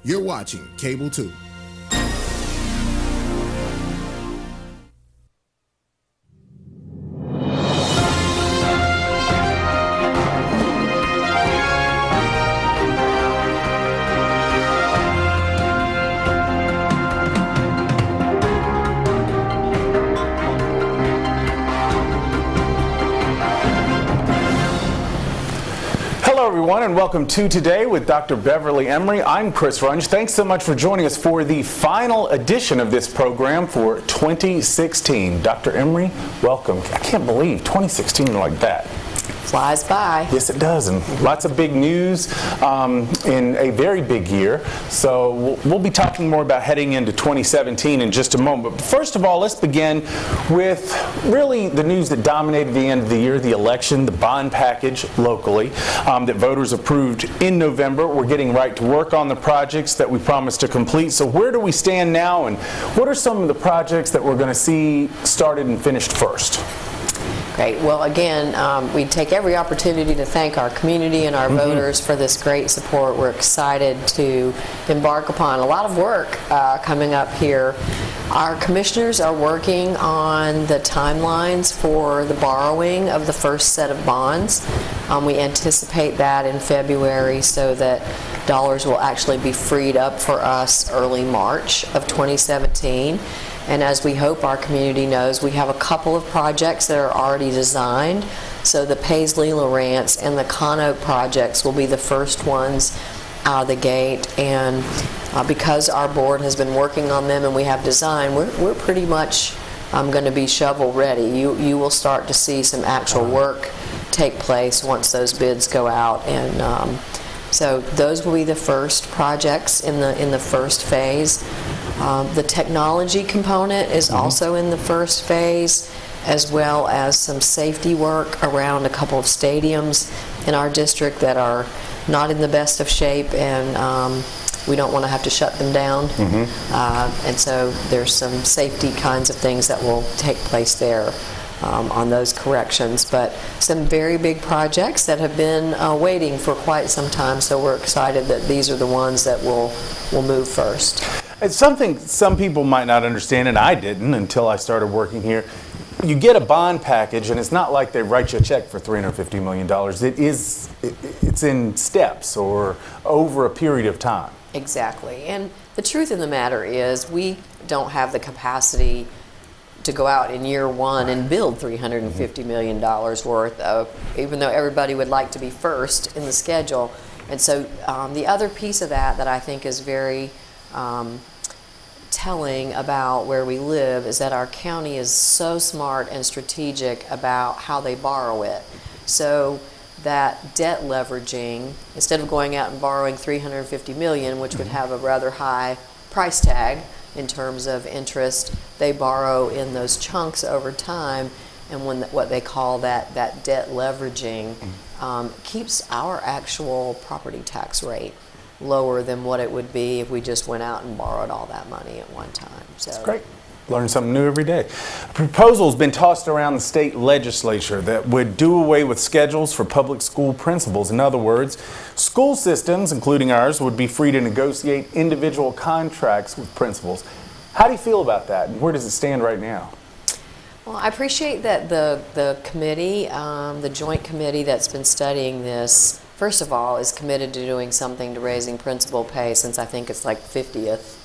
You're watching Cable 2. Hello everyone and welcome to Today with Dr. Beverly Emery. I'm Chris Runge. Thanks so much for joining us for the final edition of this program for 2016. Dr. Emery, welcome. I can't believe 2016 like that. Flies by. Yes, it does, and lots of big news in a very big year. So we'll be talking more about heading into 2017 in just a moment. But first of all, let's begin with really the news that dominated the end of the year, the election, the bond package locally that voters approved in November. We're getting right to work on the projects that we promised to complete. So where do we stand now, and what are some of the projects that we're going to see started and finished first? Great. Well, again, we take every opportunity to thank our community and our voters for this great support. We're excited to embark upon a lot of work coming up here. Our commissioners are working on the timelines for the borrowing of the first set of bonds. We anticipate that in February so that dollars will actually be freed up for us early March of 2017. And as we hope our community knows, we have a couple of projects that are already designed. So the Paisley, Lawrence, and the Con Oak projects will be the first ones out of the gate. And because our board has been working on them and we have design, we're pretty much going to be shovel ready. You will start to see some actual work take place once those bids go out. And so those will be the first projects in the first phase. The technology component is also in the first phase, as well as some safety work around a couple of stadiums in our district that are not in the best of shape, and we don't want to have to shut them down. And so there's some safety kinds of things that will take place there on those corrections. But some very big projects that have been waiting for quite some time, so we're excited that these are the ones that will move first. It's something some people might not understand, and I didn't until I started working here. You get a bond package, and it's not like they write you a check for $350 million. It's in steps or over a period of time. Exactly. And the truth of the matter is we don't have the capacity to go out in year one and build $350 million worth of, even though everybody would like to be first in the schedule. And so the other piece of that I think is very telling about where we live is that our county is so smart and strategic about how they borrow it. So that debt leveraging, instead of going out and borrowing $350 million, which would have a rather high price tag in terms of interest, they borrow in those chunks over time, and when what they call that debt leveraging keeps our actual property tax rate lower than what it would be if we just went out and borrowed all that money at one time. So that's great. Learn something new every day. A proposal's been tossed around the state legislature that would do away with schedules for public school principals. In other words, school systems, including ours, would be free to negotiate individual contracts with principals. How do you feel about that, and where does it stand right now? Well, I appreciate that the committee, the joint committee that's been studying this, first of all, is committed to doing something to raising principal pay, since I think it's like 50th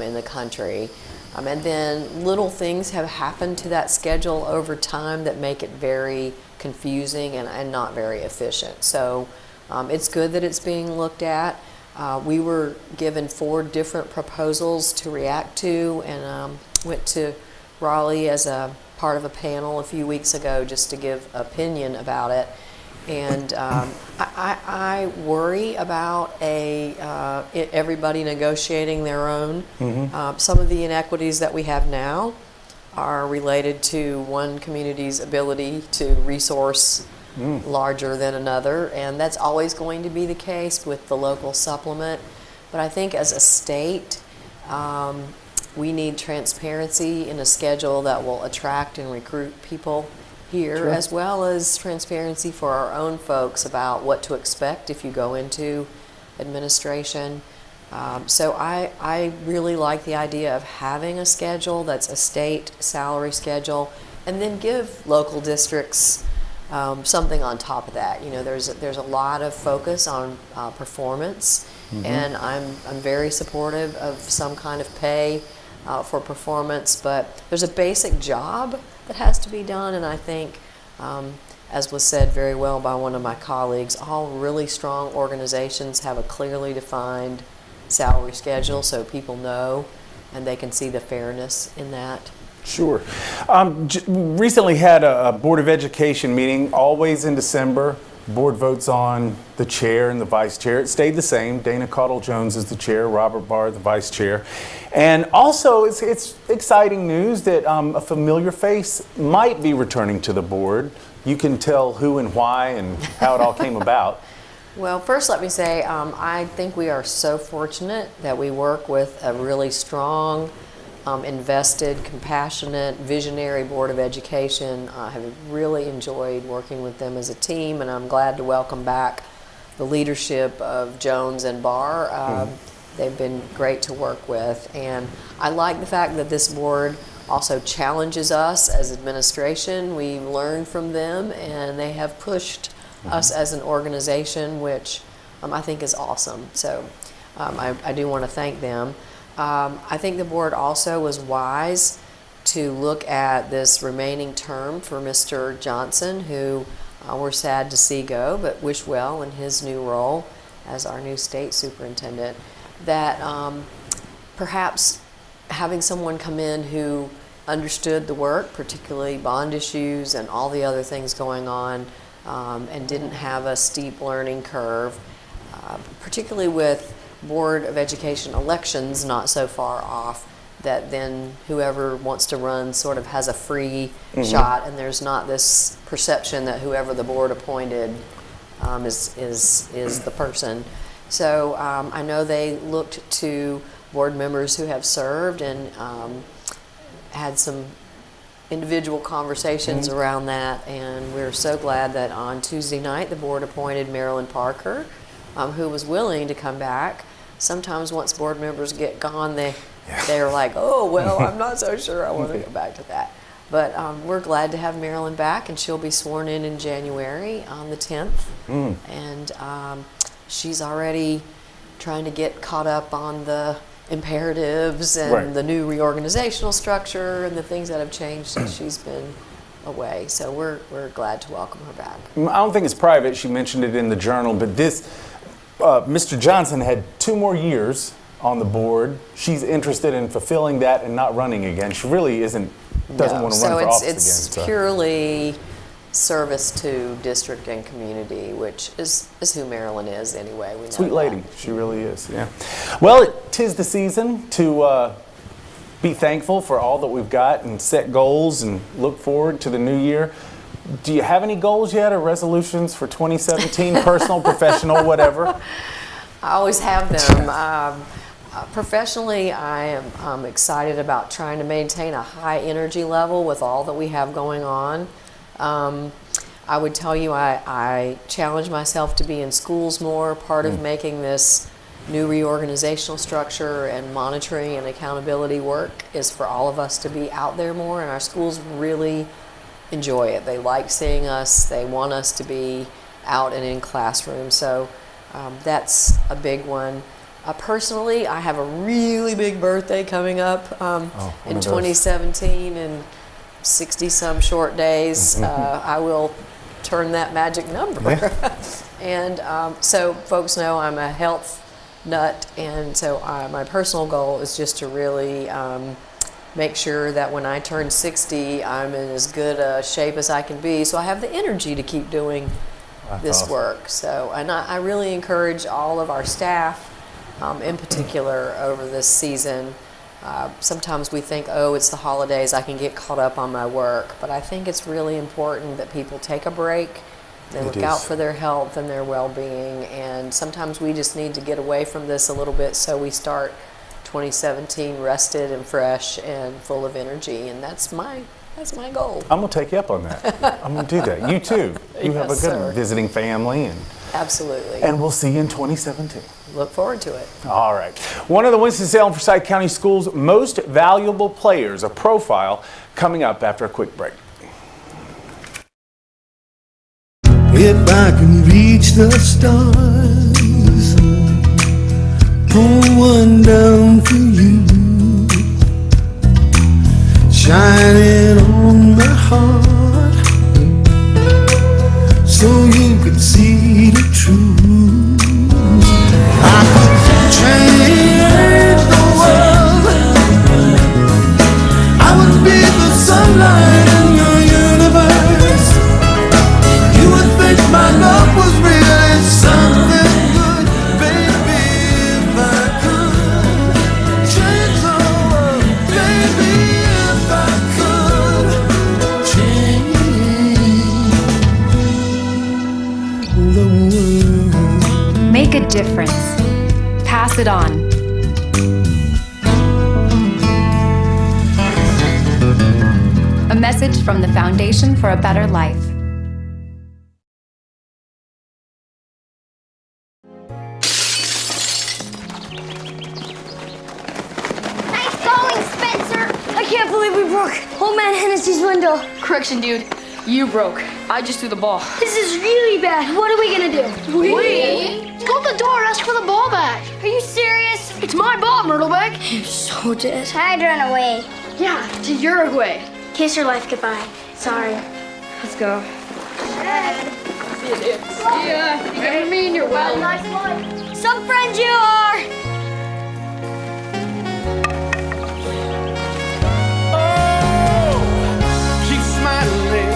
in the country. And then little things have happened to that schedule over time that make it very confusing and not very efficient. So it's good that it's being looked at. We were given 4 different proposals to react to, and went to Raleigh as a part of a panel a few weeks ago just to give opinion about it. And I worry about everybody negotiating their own. Some of the inequities that we have now are related to one community's ability to resource larger than another, and that's always going to be the case with the local supplement. But I think as a state, we need transparency in a schedule that will attract and recruit people here, sure, as well as transparency for our own folks about what to expect if you go into administration. So I really like the idea of having a schedule that's a state salary schedule, and then give local districts something on top of that. You know, there's a lot of focus on performance, and I'm very supportive of some kind of pay for performance. But there's a basic job that has to be done, and I think, as was said very well by one of my colleagues, all really strong organizations have a clearly defined salary schedule, so people know and they can see the fairness in that. Sure. Recently had a Board of Education meeting, always in December. Board votes on the chair and the vice chair. It stayed the same. Dana Caudill-Jones is the chair, Robert Barr the vice chair. And also, it's exciting news that a familiar face might be returning to the board. You can tell who and why and how it all came about. Well, first let me say, I think we are so fortunate that we work with a really strong, invested, compassionate, visionary Board of Education. I have really enjoyed working with them as a team, and I'm glad to welcome back the leadership of Jones and Barr. They've been great to work with, and I like the fact that this board also challenges us as administration. We learn from them, and they have pushed us as an organization, which I think is awesome. So I do want to thank them. I think the board also was wise to look at this remaining term for Mr. Johnson, who we're sad to see go, but wish well in his new role as our new state superintendent. That perhaps having someone come in who understood the work, particularly bond issues and all the other things going on, and didn't have a steep learning curve, particularly with Board of Education elections not so far off, that then whoever wants to run sort of has a free shot, and there's not this perception that whoever the board appointed is the person. So I know they looked to board members who have served and had some individual conversations around that, and we're so glad that on Tuesday night the board appointed Marilyn Parker, who was willing to come back. Sometimes once board members get gone, they're like, oh, well, I'm not so sure I want to go back to that. But we're glad to have Marilyn back, and she'll be sworn in January on the 10th. And she's already trying to get caught up on the imperatives and the new reorganizational structure and the things that have changed since she's been away. So we're glad to welcome her back. I don't think it's private. She mentioned it in the Journal, but Mr. Johnson had 2 more years on the board. She's interested in fulfilling that and not running again. She really doesn't want to run for office again. So it's purely service to district and community, which is who Marilyn is anyway. We know Sweet lady. She really is, yeah. Well, 'tis the season to be thankful for all that we've got and set goals and look forward to the new year. Do you have any goals yet or resolutions for 2017, personal, professional, whatever? I always have them. Professionally, I am excited about trying to maintain a high energy level with all that we have going on. I would tell you I challenge myself to be in schools more. Part of making this new reorganizational structure and monitoring and accountability work is for all of us to be out there more, and our schools really enjoy it. They like seeing us. They want us to be out and in classrooms. So that's a big one. Personally, I have a really big birthday coming up in 2017, and 60-some short days. I will turn that magic number. And so folks know I'm a health nut, and so my personal goal is just to really make sure that when I turn 60, I'm in as good a shape as I can be, so I have the energy to keep doing this work. So, and I really encourage all of our staff, in particular, over this season. Sometimes we think, oh, it's the holidays, I can get caught up on my work, but I think it's really important that people take a break, they look out for their health and their well-being, and sometimes we just need to get away from this a little bit so we start 2017 rested and fresh and full of energy, and that's my goal. I'm going to take you up on that. I'm going to do that. You too. You have a good one, visiting family and Absolutely. And we'll see you in 2017. Look forward to it. All right. One of the Winston-Salem Forsyth County Schools' most valuable players, a profile, coming up after a quick break. If I can reach the stars, pull one down for you, shining on my heart, so you can see the truth. I could change the world. I would be the sunlight in your universe. You would think my love was really something good, baby. If I could change the world, baby. If I could change the world. Make a difference. Pass it on. A message from the Foundation for a Better Life. Nice going, Spencer! I can't believe we broke Old Man Hennessy's window. Correction, dude. You broke. I just threw the ball. This is really bad. What are we gonna do? We? Go to the door, ask for the ball back. Are you serious? It's my ball, Myrtleback. You're so dead. I'd run away. Yeah, to Uruguay. Kiss your life goodbye. Sorry. Let's go. Yeah, remember me and your well. Nice one. Some friends you are. Keep smiling,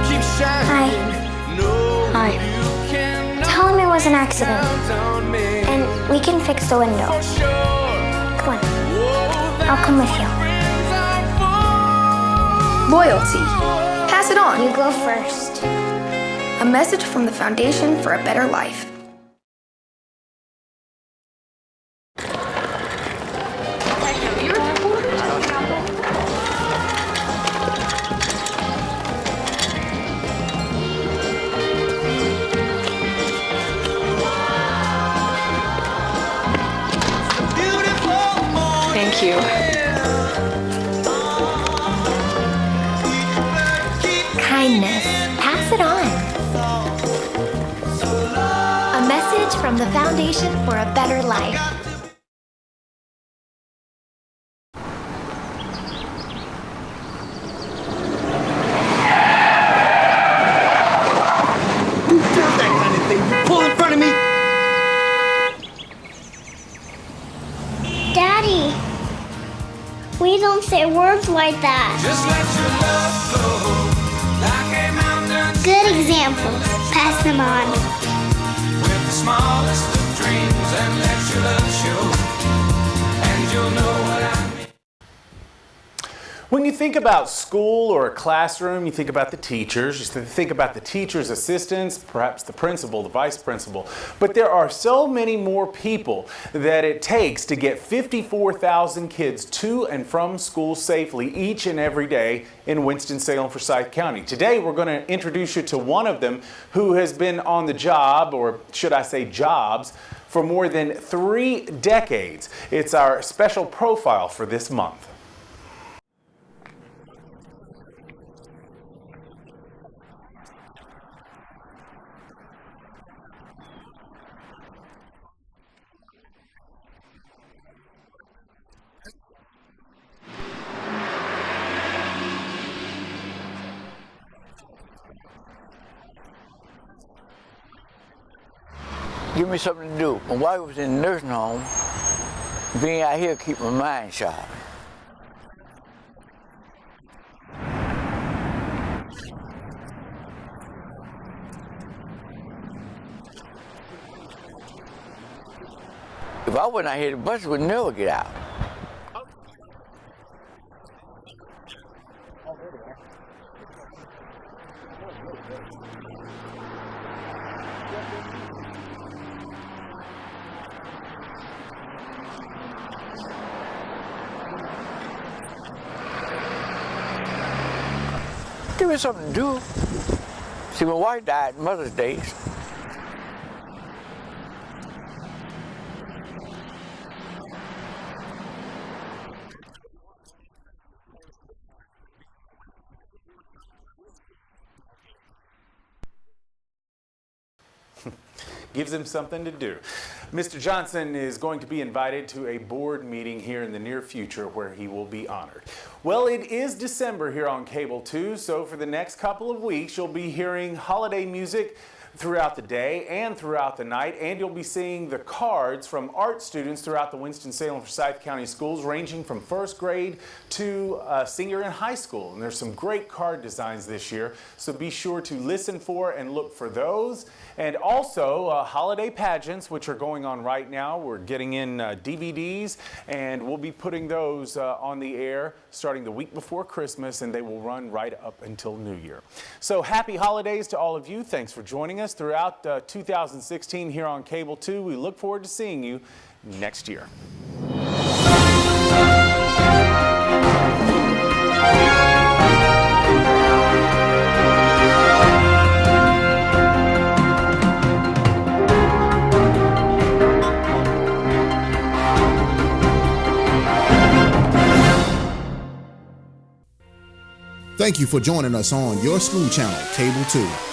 keep shining. No, Hi. you cannot Tell him it was an accident, count on me. and we can fix the window. Sure. Come on, Oh, I'll come with you. friends are full. Loyalty. Pass it on. You go first. A message from the Foundation for a Better Life. Thank you. Kindness. Pass it on. A message from the Foundation for a Better Life. That kind of thing. Pull in front of me. Daddy, we don't say words like that. Just let your love flow like a mountain Good example. Pass them on. with the smallest of dreams, and let your love show, and you'll know what I mean. When you think about school or a classroom, you think about the teachers, you think about the teachers' assistants, perhaps the principal, the vice principal. But there are so many more people that it takes to get 54,000 kids to and from school safely each and every day in Winston-Salem, Forsyth County. Today we're going to introduce you to one of them who has been on the job, or should I say jobs, for more than 3 decades. It's our special profile for this month. Give me something to do. My wife was in the nursing home. Being out here keep my mind sharp. If I wasn't out here, the bus would never get out. Give me something to do. See, my wife died Mother's Day. Gives him something to do. Mr. Johnson is going to be invited to a board meeting here in the near future where he will be honored. Well, it is December here on Cable 2, so for the next couple of weeks you'll be hearing holiday music throughout the day and throughout the night, and you'll be seeing the cards from art students throughout the Winston-Salem Forsyth County schools, ranging from first grade to senior in high school. And there's some great card designs this year, so be sure to listen for and look for those. And also holiday pageants, which are going on right now. We're getting in DVDs, and we'll be putting those on the air starting the week before Christmas, and they will run right up until New Year. So happy holidays to all of you. Thanks for joining us throughout 2016 here on Cable 2. We look forward to seeing you next year. Thank you for joining us on your school channel, Cable 2.